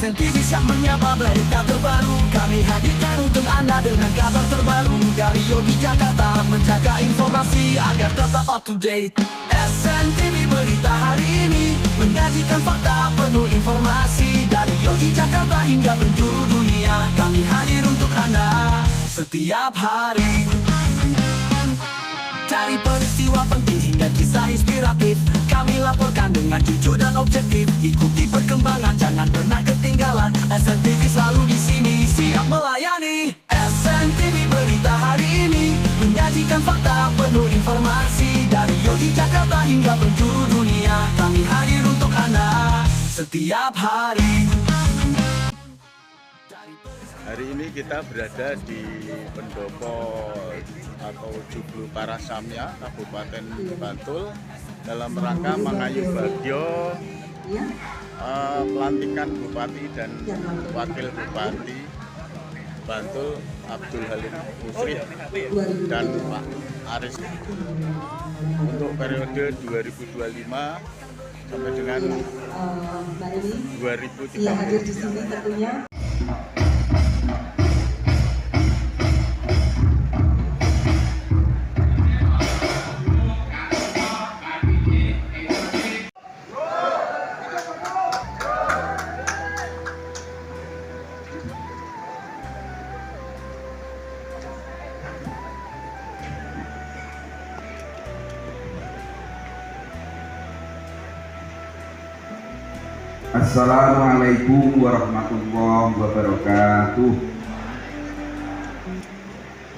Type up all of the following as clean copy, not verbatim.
SNTV siap menyapa berita terbaru. Kami hadirkan untuk Anda dengan kabar terbaru dari Yogyakarta, menjaga informasi agar tetap up to date. SNTV berita hari ini menyajikan fakta penuh informasi dari Yogyakarta hingga penjuru dunia. Kami hadir untuk Anda setiap hari. Cari peristiwa penting hingga kisah inspiratif, kami laporkan dengan jujur dan objektif. Ikuti perkembangan, jangan pernah ketinggalan. SNTV selalu di sini, siap melayani. SNTV berita hari ini menyajikan fakta penuh informasi dari Yogyakarta hingga penjuru dunia. Kami hadir untuk Anda setiap hari. Hari ini kita berada di pendopo atau Joglo Parasamya, Kabupaten Bantul, dalam rangka mengayu bagyo pelantikan Bupati dan Wakil Bupati Bantul Abdul Halim Musrif dan Pak Aris untuk periode 2025 sampai dengan 2030. Assalamualaikum warahmatullahi wabarakatuh.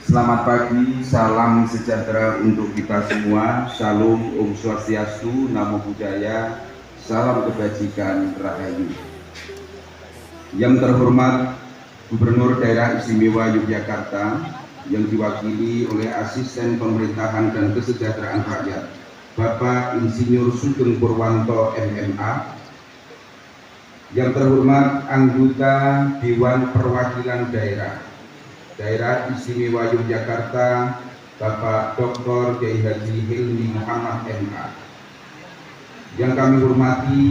Selamat pagi, salam sejahtera untuk kita semua. Shalom, Om Swastiastu, Namo Buddhaya, salam kebajikan rahayu. Yang terhormat Gubernur Daerah Istimewa Yogyakarta yang diwakili oleh Asisten Pemerintahan dan Kesejahteraan Rakyat, Bapak Insinyur Sugeng Purwanto MMA. Yang terhormat anggota Dewan Perwakilan Daerah Istimewa Yogyakarta, Bapak Dr. Kiai Haji Hilmi Muhammad MA. Yang kami hormati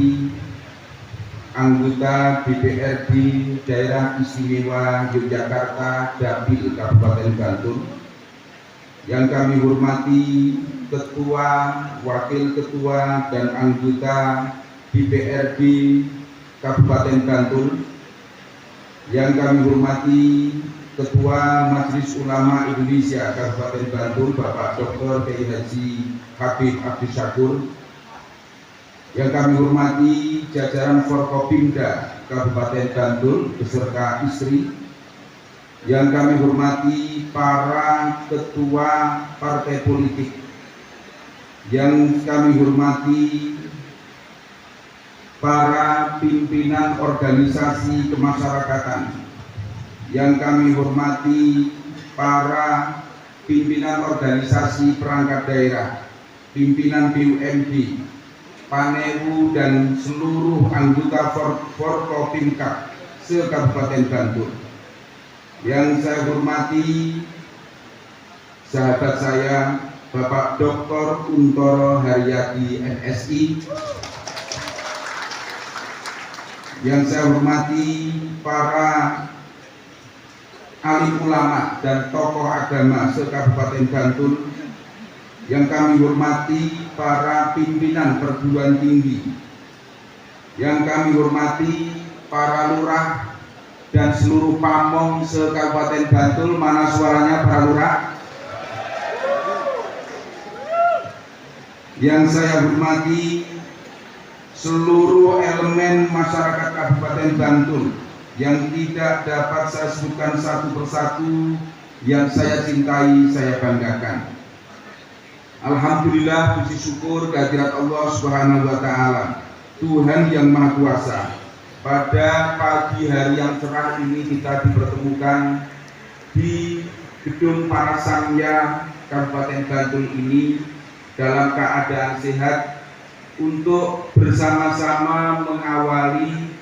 anggota DPRD Daerah Istimewa Yogyakarta Dapil Kabupaten Bantul. Yang kami hormati Ketua, Wakil Ketua, dan anggota DPRD Kabupaten Bantul. Yang kami hormati Ketua Majelis Ulama Indonesia Kabupaten Bantul, Bapak Dr. Kiai Haji Habib Abdus Syakur. Yang kami hormati jajaran Forkopimda Kabupaten Bantul beserta istri. Yang kami hormati para ketua partai politik. Yang kami hormati para pimpinan organisasi kemasyarakatan. Yang kami hormati para pimpinan organisasi perangkat daerah, pimpinan BUMD, Panewu, dan seluruh anggota Forkopimda se-Kabupaten Bantul. Yang saya hormati sahabat saya Bapak Dr. Untoro Haryadi MSI. Yang saya hormati para alim ulama dan tokoh agama se-Kabupaten Bantul. Yang kami hormati para pimpinan perguruan tinggi. Yang kami hormati para lurah dan seluruh pamong se-Kabupaten Bantul. Mana suaranya para lurah? Yang saya hormati seluruh elemen masyarakat Kabupaten Bantul yang tidak dapat saya sebutkan satu persatu, yang saya cintai, saya banggakan. Alhamdulillah, puji syukur kehadirat Allah Subhanahu wa Ta'ala, Tuhan yang Maha Kuasa. Pada pagi hari yang cerah ini kita dipertemukan di Gedung Parasamya Kabupaten Bantul ini dalam keadaan sehat untuk bersama-sama mengawali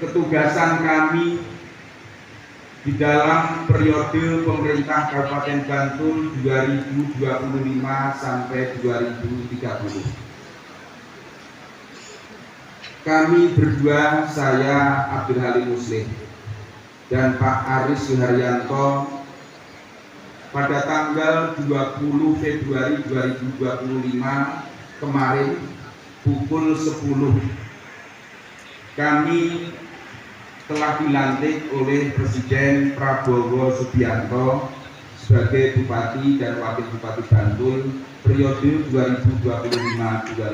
ketugasan kami di dalam periode pemerintah Kabupaten Bantul 2025 sampai 2030. kami berdua, saya Abdul Halim Muslim dan Pak Aris Suharyanto, pada tanggal 20 Februari 2025 kemarin pukul 10 kami telah dilantik oleh Presiden Prabowo Subianto sebagai Bupati dan Wakil Bupati Bantul periode 2025-2030.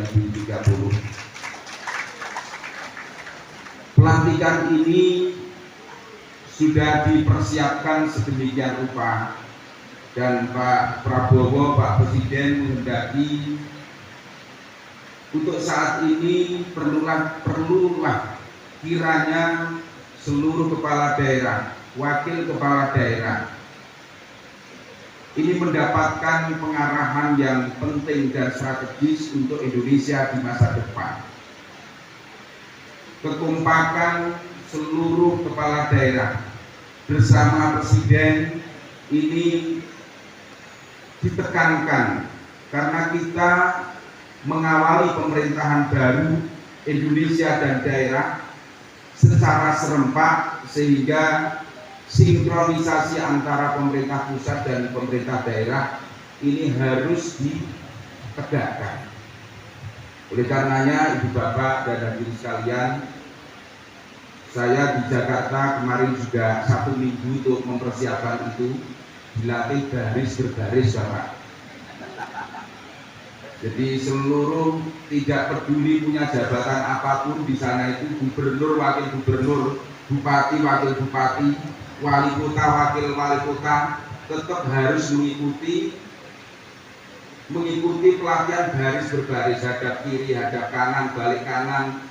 Pelantikan ini sudah dipersiapkan sedemikian rupa dan Pak Prabowo, Pak Presiden menghendaki untuk saat ini perlulah kiranya seluruh kepala daerah, wakil kepala daerah ini mendapatkan pengarahan yang penting dan strategis untuk Indonesia di masa depan. Kekompakan seluruh kepala daerah bersama Presiden ini ditekankan karena kita mengawali pemerintahan baru Indonesia dan daerah secara serempak sehingga sinkronisasi antara pemerintah pusat dan pemerintah daerah ini harus ditegakkan. Oleh karenanya Ibu Bapak dan hadirin sekalian, saya di Jakarta kemarin juga 1 minggu untuk mempersiapkan itu, dilatih baris berbaris Bapak. Jadi seluruh tidak peduli punya jabatan apapun di sana itu, gubernur, wakil gubernur, bupati, wakil bupati, wali kota, wakil wali kota, tetap harus mengikuti pelatihan baris berbaris, hadap kiri, hadap kanan, balik kanan,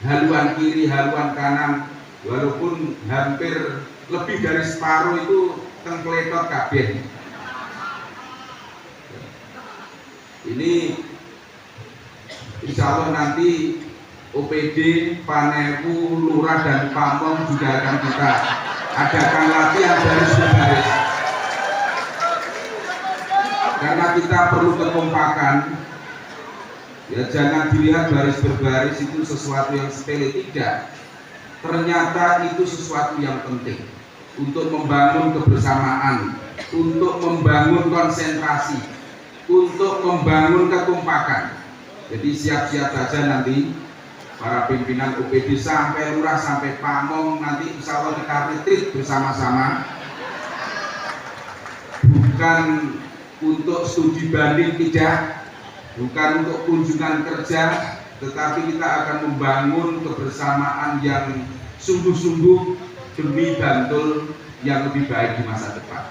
haluan kiri, haluan kanan, walaupun hampir lebih dari separuh itu tengkletot kabeh. Ini insya Allah nanti OPD, Paneku, Lurah dan Pamong juga akan kita adakan latihan baris berbaris. Karena kita perlu kekompakan, ya jangan dilihat baris berbaris itu sesuatu yang sepele, tidak. Ternyata itu sesuatu yang penting untuk membangun kebersamaan, untuk membangun konsentrasi, untuk membangun kekompakan. Jadi siap-siap saja nanti para pimpinan OPD sampai lurah sampai pamong, nanti insya Allah kita retreat bersama-sama, bukan untuk studi banding, tidak, bukan untuk kunjungan kerja, tetapi kita akan membangun kebersamaan yang sungguh-sungguh demi Bantul yang lebih baik di masa depan.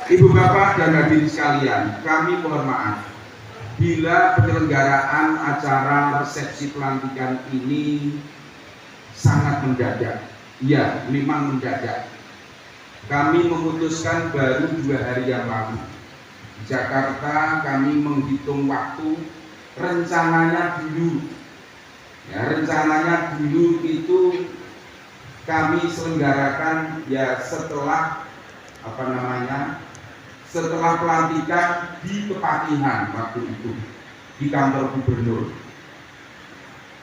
Ibu Bapak dan hadirin sekalian, kami mohon maaf bila penyelenggaraan acara resepsi pelantikan ini sangat mendadak. Ya, memang mendadak. Kami memutuskan baru 2 hari yang lalu. Di Jakarta kami menghitung waktu, rencananya dulu itu kami selenggarakan ya setelah setelah pelantikan di Kepatihan waktu itu di kantor gubernur.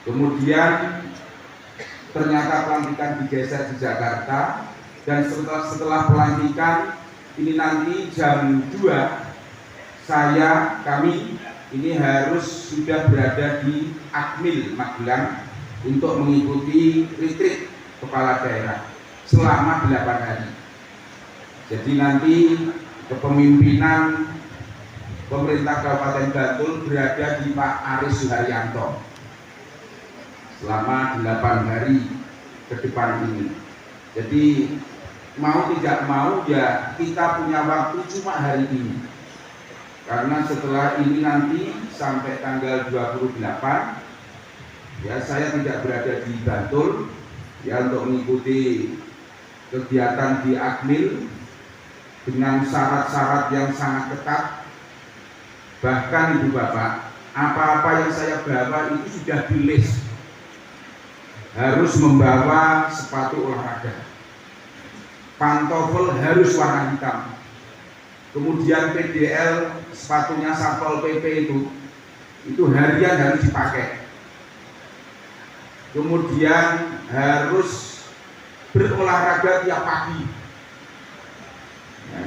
Kemudian ternyata pelantikan digeser di Jakarta dan setelah pelantikan ini nanti jam 2 kami ini harus sudah berada di Akmil Magelang untuk mengikuti retreat kepala daerah selama 8 hari. Jadi nanti kepemimpinan pemerintah Kabupaten Bantul berada di Pak Aris Suharyanto selama 8 hari ke depan ini. Jadi mau tidak mau ya kita punya waktu cuma hari ini, karena setelah ini nanti sampai tanggal 28 ya saya tidak berada di Bantul ya untuk mengikuti kegiatan di Akmil dengan syarat-syarat yang sangat ketat. Bahkan Ibu Bapak, apa-apa yang saya bawa itu sudah di-list. Harus membawa sepatu olahraga, pantofel harus warna hitam, kemudian PDL sepatunya Satpol PP itu harian harus dipakai. kemudian harus berolahraga tiap pagi. Nah,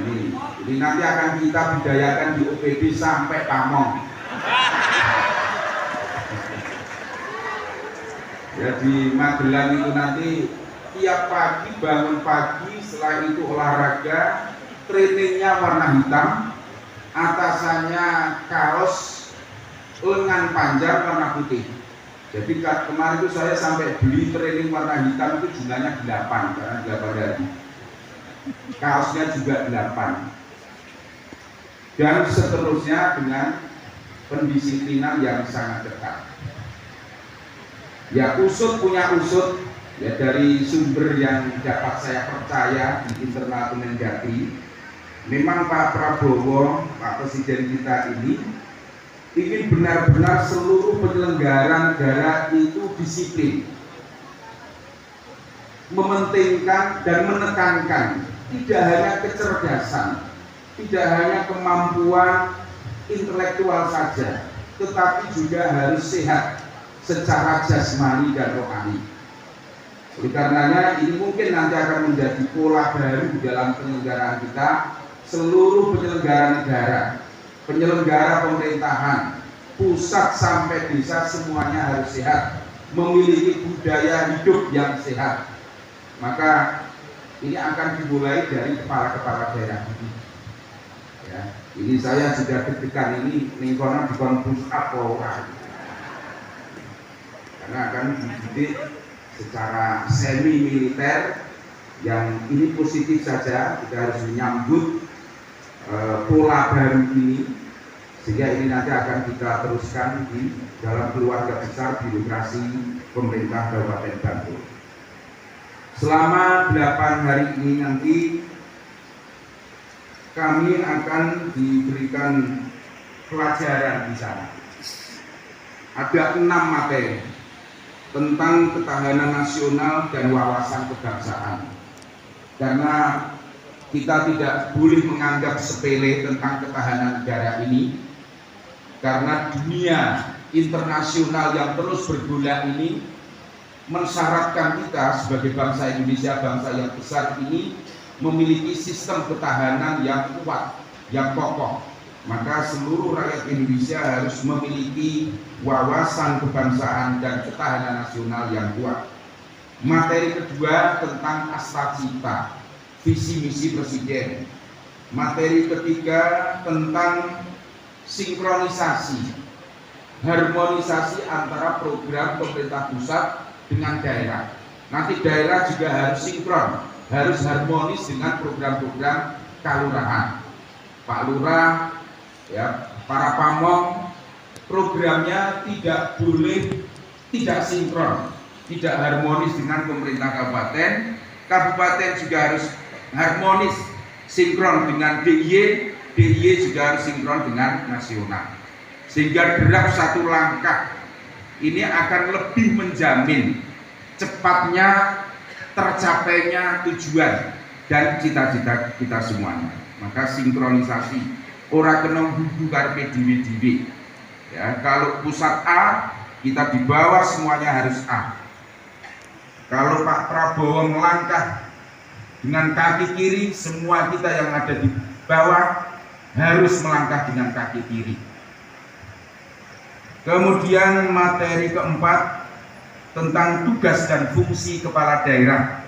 ini nanti akan kita budayakan di OPD sampai pamong. Ya, di Magelang itu nanti tiap pagi bangun pagi, setelah itu olahraga, trainingnya warna hitam, atasannya kaos lengan panjang warna putih. Jadi kemarin itu saya sampai beli training warna hitam itu jumlahnya 8 karena 8 hari. Kaosnya juga 8. Dan seterusnya dengan pendisiplinan yang sangat ketat. Ya, usut punya usut ya, dari sumber yang dapat saya percaya di internal Kemendagri. Memang Pak Prabowo, Pak Presiden kita ini ingin benar-benar seluruh penyelenggara negara itu disiplin, mementingkan dan menekankan tidak hanya kecerdasan, tidak hanya kemampuan intelektual saja, tetapi juga harus sehat secara jasmani dan rohani. Oleh karenanya ini mungkin nanti akan menjadi pola baru dalam penyelenggaraan kita. Seluruh penyelenggara negara, penyelenggara pemerintahan, pusat sampai desa semuanya harus sehat, memiliki budaya hidup yang sehat. Maka ini akan dimulai dari kepala-kepala daerah ini. Ya, ini saya sudah deg-degan ini lingkungan di konfus apa karena akan dididik secara semi militer yang ini positif saja. Kita harus menyambut pola baru ini, sehingga ini nanti akan kita teruskan di dalam keluarga besar birokrasi pemerintah Kabupaten Bantul. Selama 8 hari ini nanti kami akan diberikan pelajaran di sana. Ada 6 materi tentang ketahanan nasional dan wawasan kebangsaan. Karena kita tidak boleh menganggap sepele tentang ketahanan negara ini, karena dunia internasional yang terus bergolak ini mensyaratkan kita sebagai bangsa Indonesia, bangsa yang besar ini memiliki sistem ketahanan yang kuat, yang kokoh. Maka seluruh rakyat Indonesia harus memiliki wawasan kebangsaan dan ketahanan nasional yang kuat. Materi kedua tentang Astagfirullah, visi misi presiden. Materi ketiga tentang sinkronisasi, harmonisasi antara program pemerintah pusat dengan daerah. Nanti daerah juga harus sinkron, harus harmonis dengan program-program kelurahan. Pak Lurah, ya, para pamong, programnya tidak boleh tidak sinkron, tidak harmonis dengan pemerintah kabupaten. Kabupaten juga harus harmonis, sinkron dengan DIY, DIY juga harus sinkron dengan nasional. Sehingga gerak satu langkah ini akan lebih menjamin cepatnya tercapainya tujuan dan cita-cita kita semuanya. Maka sinkronisasi, ora kena bubu karpe diwi-diwi. Ya, kalau pusat A, kita di bawah semuanya harus A. Kalau Pak Prabowo melangkah dengan kaki kiri, semua kita yang ada di bawah harus melangkah dengan kaki kiri. Kemudian materi keempat tentang tugas dan fungsi kepala daerah.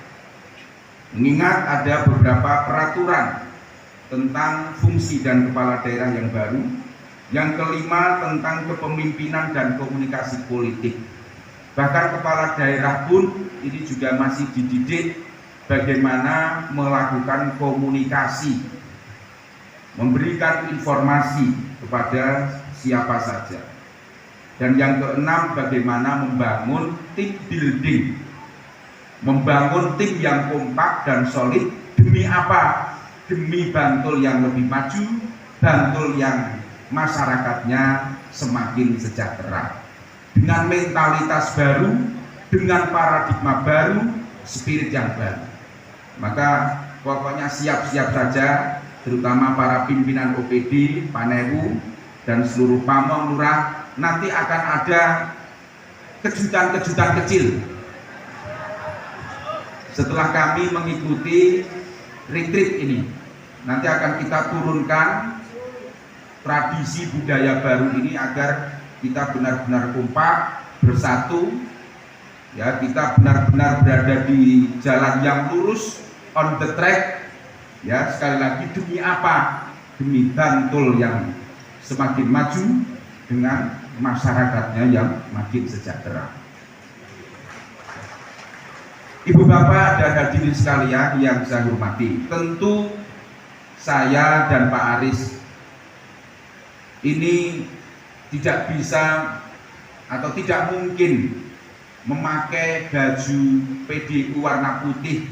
Mengingat ada beberapa peraturan tentang fungsi dan kepala daerah yang baru. Yang kelima tentang kepemimpinan dan komunikasi politik. Bahkan kepala daerah pun ini juga masih dididik bagaimana melakukan komunikasi, memberikan informasi kepada siapa saja. Dan yang keenam, bagaimana membangun tim building, membangun tim yang kompak dan solid. Demi apa? Demi Bantul yang lebih maju, Bantul yang masyarakatnya semakin sejahtera. Dengan mentalitas baru, dengan paradigma baru, spirit yang baru. Maka pokoknya siap-siap saja, terutama para pimpinan OPD, Panewu, dan seluruh pamong lurah. Nanti akan ada kejutan-kejutan kecil. Setelah kami mengikuti retreat ini, nanti akan kita turunkan tradisi budaya baru ini agar kita benar-benar kompak, bersatu, ya, kita benar-benar berada di jalan yang lurus, on the track, ya. Sekali lagi, demi apa? Demi Bantul yang semakin maju dengan masyarakatnya yang makin sejahtera. Ibu bapak dan hadirin sekalian yang saya hormati, tentu saya dan Pak Aris ini tidak bisa atau tidak mungkin memakai baju PDU warna putih,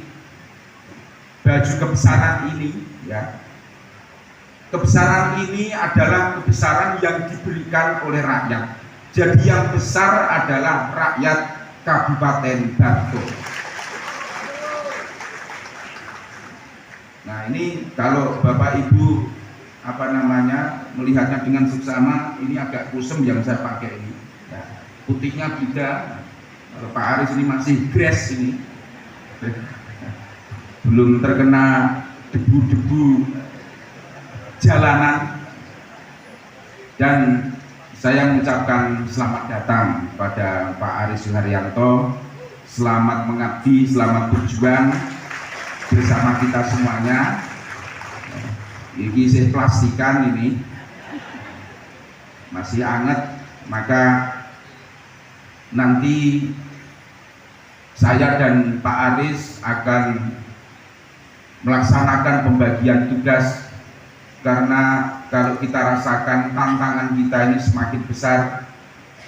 baju kebesaran ini, ya. Kebesaran ini adalah kebesaran yang diberikan oleh rakyat. Jadi yang besar adalah rakyat Kabupaten Bantul. Nah, ini kalau Bapak Ibu melihatnya dengan seksama, ini agak kusem yang saya pakai ini. Ya, putihnya tidak. Kalau Pak Aris ini masih gres ini, belum terkena debu-debu jalanan. Dan saya mengucapkan selamat datang pada Pak Aris Suharyanto. Selamat mengabdi, selamat berjuang bersama kita semuanya. Ini saya plastikan, ini masih hangat, maka nanti saya dan Pak Aris akan melaksanakan pembagian tugas, karena kalau kita rasakan tantangan kita ini semakin besar,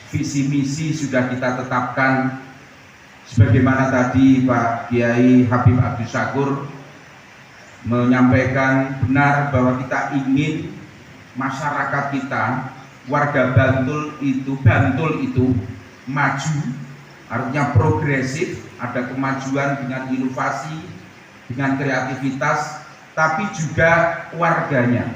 visi misi sudah kita tetapkan sebagaimana tadi Pak Kiai Habib Abdus Syakur menyampaikan benar bahwa kita ingin masyarakat kita, warga Bantul itu maju, artinya progresif, ada kemajuan dengan inovasi, dengan kreativitas, tapi juga warganya,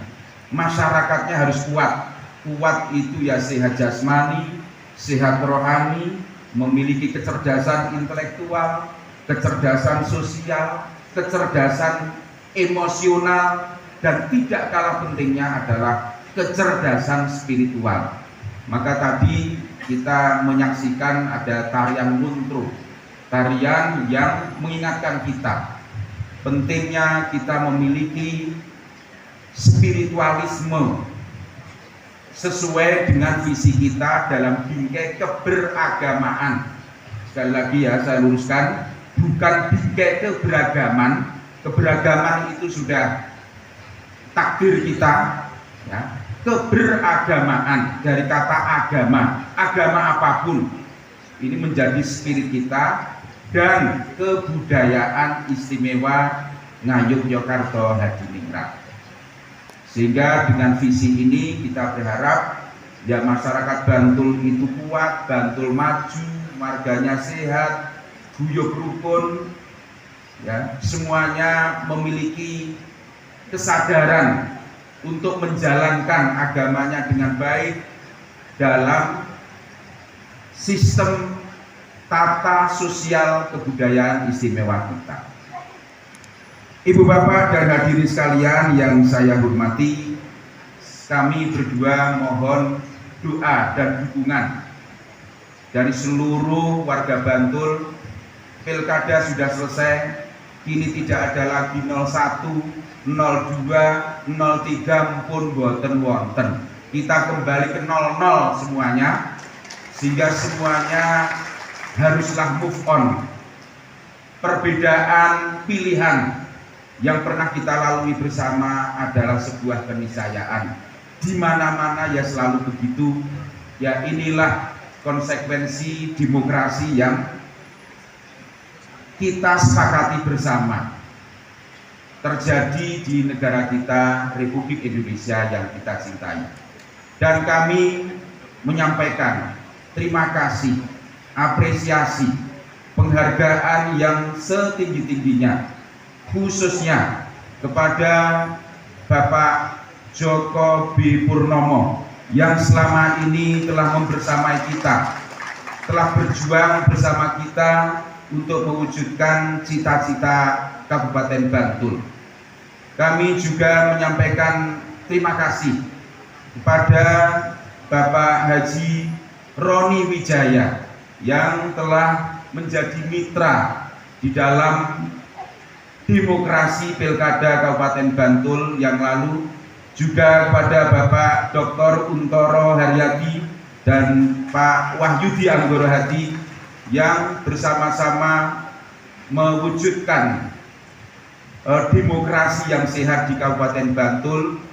masyarakatnya harus kuat. Kuat itu ya sehat jasmani, sehat rohani, memiliki kecerdasan intelektual, kecerdasan sosial, kecerdasan emosional, dan tidak kalah pentingnya adalah kecerdasan spiritual. Maka tadi kita menyaksikan ada tarian luntro, tarian yang mengingatkan kita pentingnya kita memiliki spiritualisme sesuai dengan visi kita dalam bingkai keberagamaan. Sekali lagi ya, saya luruskan, bukan bingkai keberagaman. Keberagaman itu sudah takdir kita, ya. Keberagamaan dari kata agama, agama apapun, ini menjadi spirit kita dan kebudayaan istimewa Ngayogyakarta Hadiningrat. Sehingga dengan visi ini kita berharap ya masyarakat Bantul itu kuat, Bantul maju, warganya sehat, guyub rukun, ya, semuanya memiliki kesadaran untuk menjalankan agamanya dengan baik dalam sistem tata sosial kebudayaan istimewa kita. Ibu bapak dan hadirin sekalian yang saya hormati, kami berdua mohon doa dan dukungan dari seluruh warga Bantul. Pilkada sudah selesai, kini tidak ada lagi 01, 02, 03 pun boten wonten. Kita kembali ke 00 semuanya, sehingga semuanya haruslah move on. Perbedaan pilihan yang pernah kita lalui bersama adalah sebuah keniscayaan. Di mana-mana ya selalu begitu. Ya inilah konsekuensi demokrasi yang kita sepakati bersama terjadi di negara kita, Republik Indonesia yang kita cintai. Dan kami menyampaikan terima kasih, apresiasi, penghargaan yang setinggi-tingginya khususnya kepada Bapak Joko B. Purnomo yang selama ini telah membersamai kita telah berjuang bersama kita untuk mewujudkan cita-cita Kabupaten Bantul. Kami juga menyampaikan terima kasih kepada Bapak Haji Roni Wijaya yang telah menjadi mitra di dalam demokrasi Pilkada Kabupaten Bantul yang lalu, juga kepada Bapak Dr. Untoro Haryadi dan Pak Wahyudi Anggoro Hadi yang bersama-sama mewujudkan demokrasi yang sehat di Kabupaten Bantul,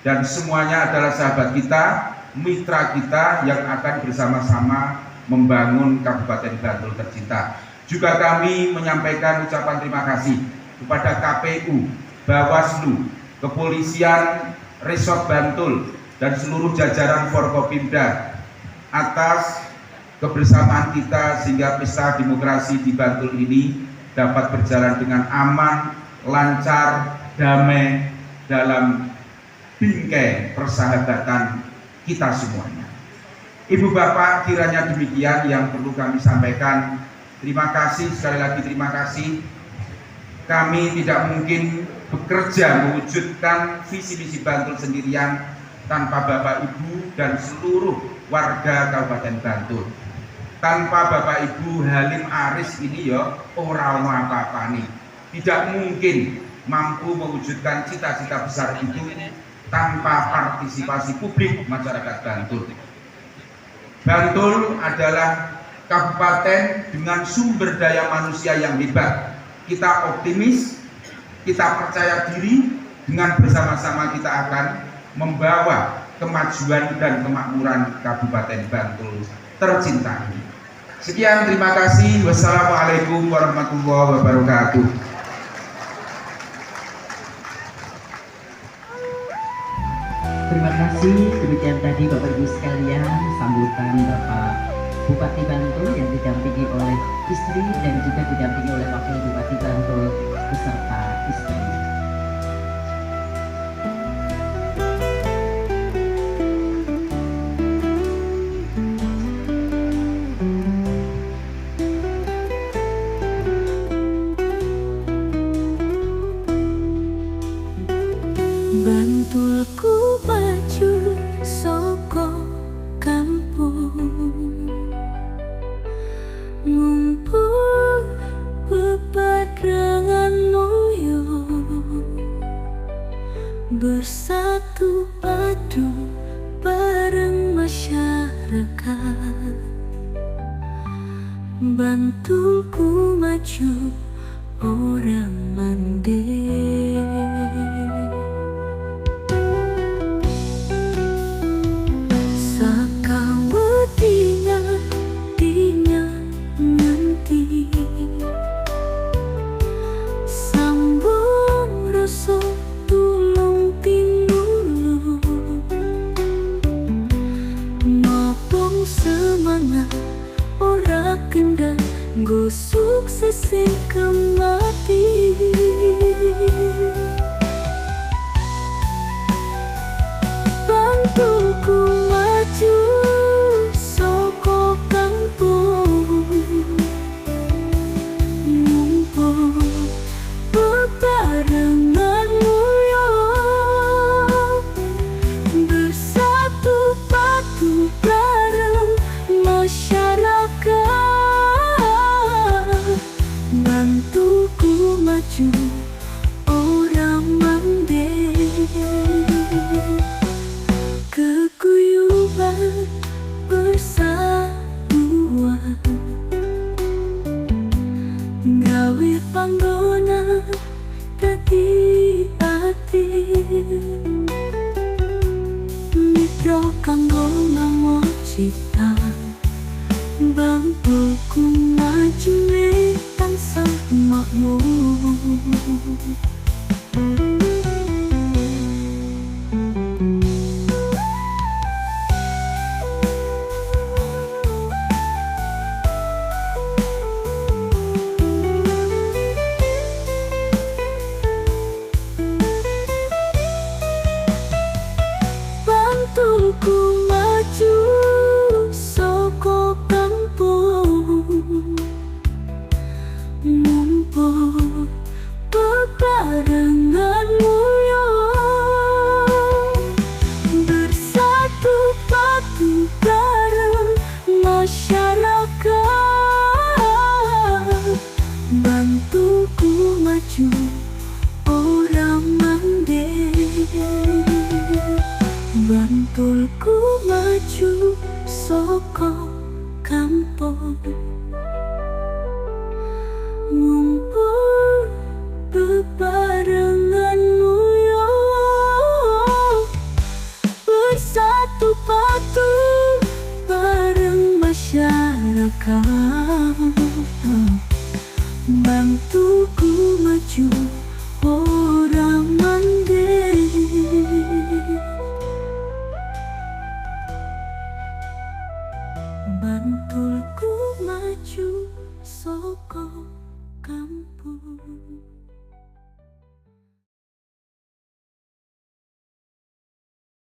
dan semuanya adalah sahabat kita, mitra kita yang akan bersama-sama membangun Kabupaten Bantul tercinta. Juga kami menyampaikan ucapan terima kasih kepada KPU, Bawaslu, Kepolisian Resort Bantul, dan seluruh jajaran Forkopimda atas kebersamaan kita sehingga pesta demokrasi di Bantul ini dapat berjalan dengan aman, lancar, damai dalam bingkai persahabatan kita semuanya. Ibu Bapak, kiranya demikian yang perlu kami sampaikan. Terima kasih, sekali lagi terima kasih. Kami tidak mungkin bekerja mewujudkan visi misi Bantul sendirian tanpa Bapak Ibu dan seluruh warga Kabupaten Bantul. Tanpa Bapak Ibu Halim Aris ini ya ora ono apa-apa nih. Tidak mungkin mampu mewujudkan cita-cita besar itu tanpa partisipasi publik masyarakat Bantul. Bantul adalah kabupaten dengan sumber daya manusia yang hebat. Kita optimis, kita percaya diri, dengan bersama-sama kita akan membawa kemajuan dan kemakmuran Kabupaten Bantul tercinta ini. Sekian, terima kasih. Wassalamualaikum warahmatullahi wabarakatuh. Terima kasih. Demikian tadi Bapak Ibu sekalian sambutan Bapak Bupati Bantul yang didampingi oleh istri dan juga didampingi oleh Wakil Bupati Bantul beserta istri. Bantulku maju soko kampung, ngumpul bebarengan moyo, bersatu padu bareng masyarakat. Bantulku maju orang mandiri. Go sukses kemati. Bantulku maju soko kampung, ngumpul bebarengan moyo, bersatu padu bareng masyarakat. Bantulku maju orang mandiri, keguyuban persatuan, gawe panggonan dadi ati, mitra kanggo ngamot cita. Bantulku maju tansah makmur. Bantulku maju soko kampung, Bantulku maju soko kampung.